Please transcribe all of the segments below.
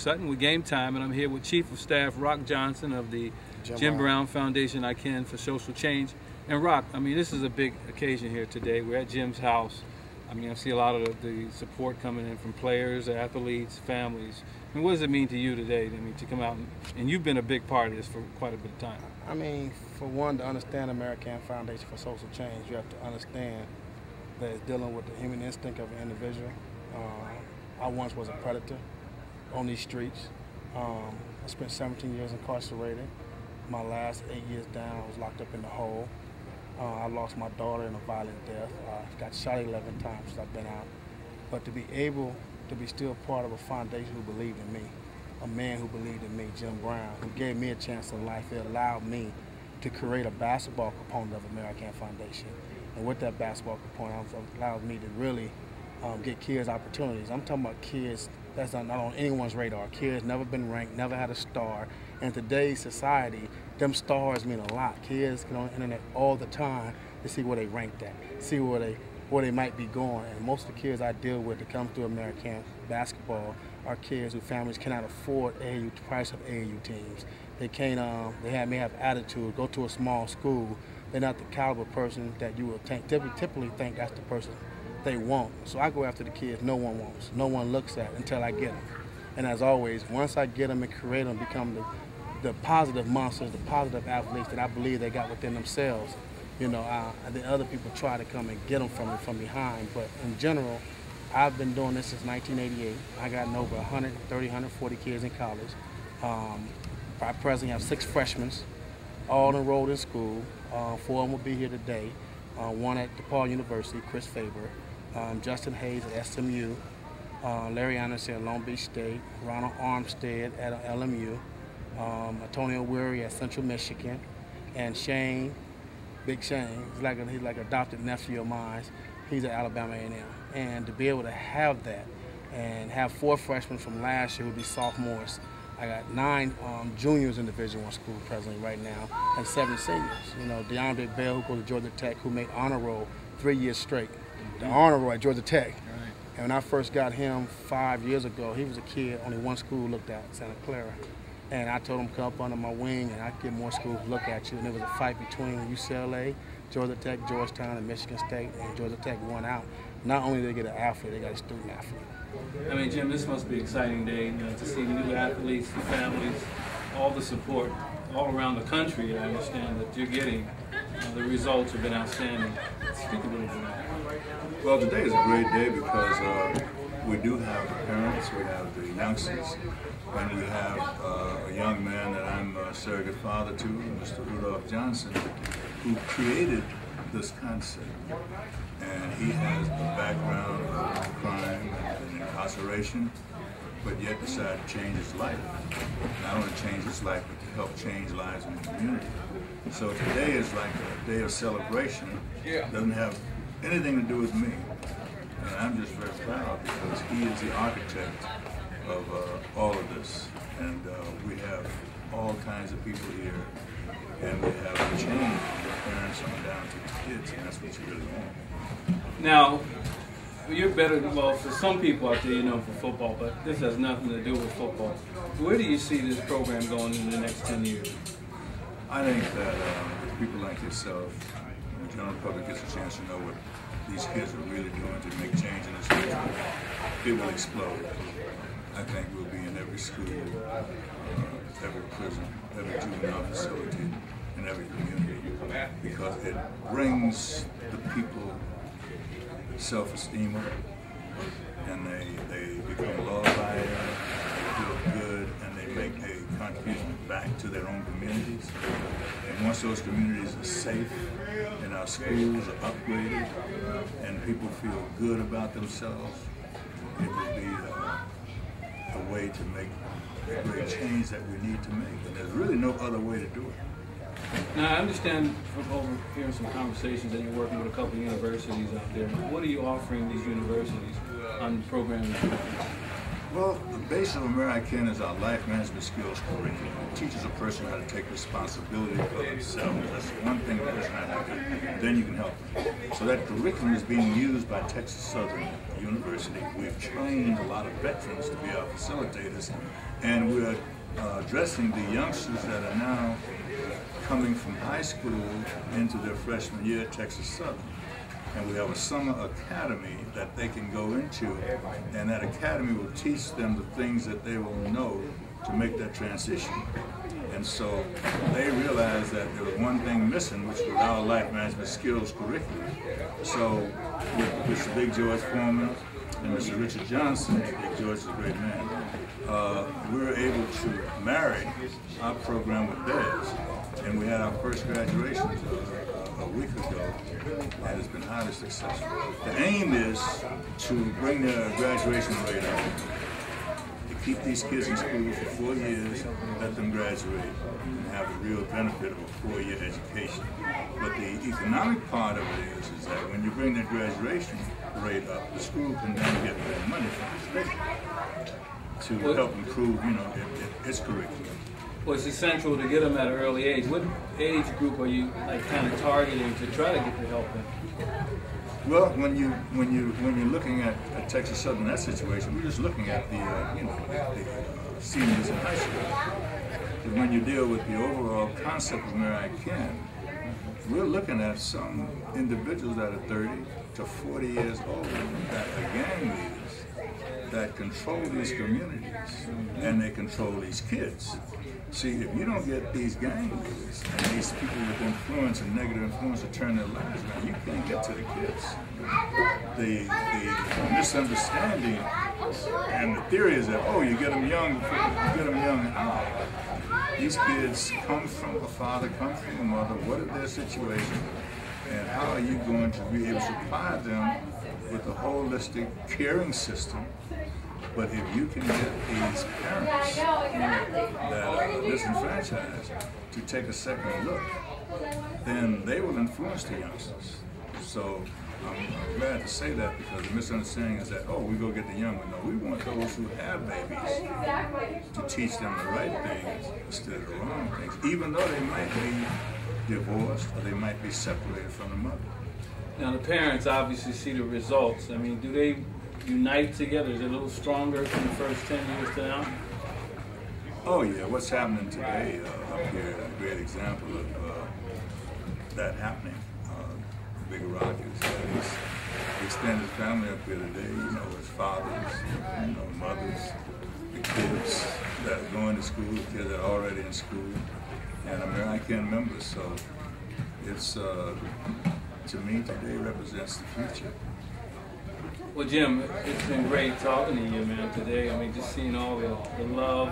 Sutton with Game Time, and I'm here with Chief of Staff Rock Johnson of the Jim Brown Foundation I Can for Social Change. And Rock, I mean, this is a big occasion here today. We're at Jim's house. I mean, I see a lot of the support coming in from players, athletes, families. I mean, what does it mean to you today? I mean, to come out and you've been a big part of this for quite a bit of time. I mean, for one, to understand American Foundation for Social Change, you have to understand that it's dealing with the human instinct of an individual. I once was a predator on these streets. I spent 17 years incarcerated. My last 8 years down, I was locked up in the hole. I lost my daughter in a violent death. I got shot 11 times since I've been out. But to be able to be still part of a foundation who believed in me, a man who believed in me, Jim Brown, who gave me a chance in life, it allowed me to create a basketball component of American Foundation. And with that basketball component, it allowed me to really get kids opportunities. I'm talking about kids that's not on anyone's radar. Kids never been ranked, never had a star. In today's society, them stars mean a lot. Kids get on the internet all the time to see where they ranked at, see where they might be going. And most of the kids I deal with that come through American basketball are kids whose families cannot afford the price of AAU teams. They can't. May have attitude. Go to a small school. They're not the caliber person that you would typically think that's the person they want. So I go after the kids no one wants, no one looks at until I get them. And as always, once I get them and create them, become the positive monsters, the positive athletes that I believe they got within themselves. You know, the other people try to come and get them from me from behind. But in general, I've been doing this since 1988. I got over 130, 140 kids in college. I presently have 6 freshmen, all enrolled in school. 4 of them will be here today. One at DePaul University, Chris Faber. Justin Hayes at SMU, Larry Anderson at Long Beach State, Ronald Armstead at LMU, Antonio Weary at Central Michigan, and Shane, Big Shane, he's like an adopted nephew of mine. He's at Alabama A&M. And to be able to have that and have 4 freshmen from last year who will be sophomores. I got 9 juniors in Division I school presently right now, and 7 seniors. You know, DeAndre Bell, who goes to Georgia Tech, who made honor roll 3 years straight. The honor roll at Georgia Tech. Right. And when I first got him 5 years ago, he was a kid only one school looked at, Santa Clara. And I told him come up under my wing and I'd get more schools to look at you. And there was a fight between UCLA, Georgia Tech, Georgetown, and Michigan State, and Georgia Tech won out. Not only did they get an athlete, they got a student athlete. I mean, Jim, this must be an exciting day, to see new athletes, the families, all the support all around the country. I understand that you're getting. The results have been outstanding. Speak a little bit about that. Well, today is a great day because we do have the parents, we have the youngsters, and we have a young man that I'm a surrogate father to, Mr. Rudolph Johnson, who created this concept. And he has a background of crime and incarceration, but yet decided to change his life. Not only change his life, but to help change lives in the community. So today is like a day of celebration. It doesn't have anything to do with me. And I'm just very proud because he is the architect of all of this. And we have all kinds of people here. And we have a change from the parents on down to the kids, and that's what you really want. Now, you're better, well, for some people out there, you're known for football, but this has nothing to do with football. Where do you see this program going in the next 10 years? I think that people like yourself, the general public gets a chance to know what these kids are really doing to make change in this country. It will explode. I think we'll be in every school, every prison, every juvenile facility, in every community, because it brings the people self-esteem up, and they become law-abiding, they feel good, and they make a contribution back to their own communities. And once those communities are safe, and our schools are upgraded, and people feel good about themselves, it will be a way to make the great change that we need to make. And there's really no other way to do it. Now, I understand from overhearing some conversations that you're working with a couple of universities out there. What are you offering these universities on programming? Well, the base of American is our life management skills curriculum. It teaches a person how to take responsibility for themselves. That's one thing a person has to do. Then you can help them. So that curriculum is being used by Texas Southern University. We've trained a lot of veterans to be our facilitators, And we're addressing the youngsters that are now coming from high school into their freshman year at Texas Southern. And we have a summer academy that they can go into, and that academy will teach them the things that they will know to make that transition. And so they realized that there was one thing missing, which was our life management skills curriculum. So with Mr. Big George Foreman and Mr. Richard Johnson, Big George is a great man, we were able to marry our program with theirs. And we had our first graduation a week ago, and it's been highly successful. The aim is to bring the graduation rate up, to keep these kids in school for 4 years, let them graduate, and have the real benefit of a 4-year education. But the economic part of it is that when you bring that graduation rate up, the school can then get more money from the state to help improve, its curriculum. Well, it's essential to get them at an early age. What age group are you kind of targeting to try to get the help in? Well, when you're looking at Texas Southern in that situation, we're just looking at the seniors in high school. But when you deal with the overall concept of Where I Can, we're looking at some individuals that are 30 to 40 years old that are gang leaders that control these communities and they control these kids. See, if you don't get these gang leaders and these people with influence and negative influence to turn their lives around, you can't get to the kids. The misunderstanding and the theory is that, oh, you get them young, how? These kids come from a father, come from a mother, what is their situation, and how are you going to be able to supply them with a holistic caring system? But if you can get these parents that are disenfranchised to take a second look, then they will influence the youngsters. So I'm glad to say that, because the misunderstanding is that, oh, we go get the young ones. No, we want those who have babies to teach them the right things instead of the wrong things, even though they might be divorced or they might be separated from the mother. Now the parents obviously see the results. I mean, do they unite together? Is it a little stronger from the first 10 years to now? Oh yeah, what's happening today up here is a great example of that happening. Big Rock is his extended family up here today, his fathers, mothers, the kids that are going to school, the kids that are already in school, and American members. So it's, to me, today represents the future. Well, Jim, it's been great talking to you, man, today. I mean, just seeing all the love,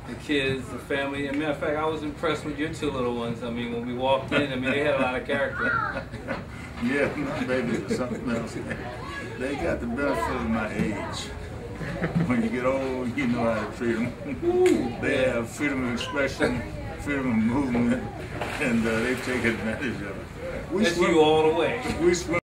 the kids, the family. As a matter of fact, I was impressed with your two little ones. I mean, when we walked in, I mean, they had a lot of character. Yeah, my babies are something else. They got the benefit of my age. When you get old, you know how to treat them. They have freedom of expression, freedom of movement, and they take advantage of it. That's you all the way. We swim